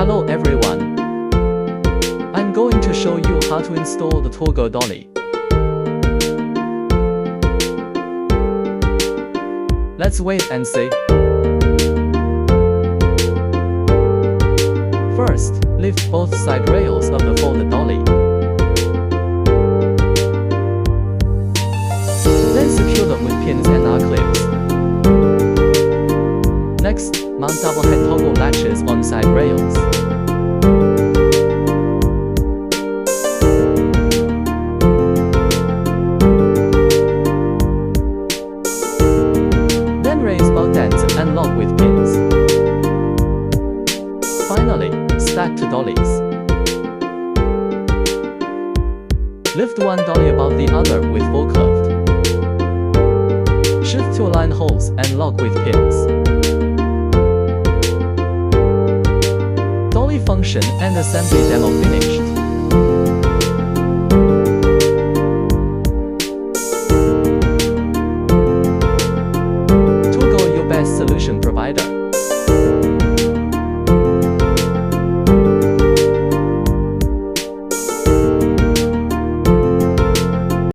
Hello everyone. I'm going to show you how to install the TourGo Dolly. Let's wait and see. First, lift both side rails of the folded dolly. Then secure them with pins and R-clips. Next, mount double head toggle latches on side rails. Then raise both ends and lock with pins. Finally, stack two dollies. Lift one dolly above the other with forklift. Shift to align holes and lock with pins. Dolly function and assembly demo finished. TourGo, your best solution provider.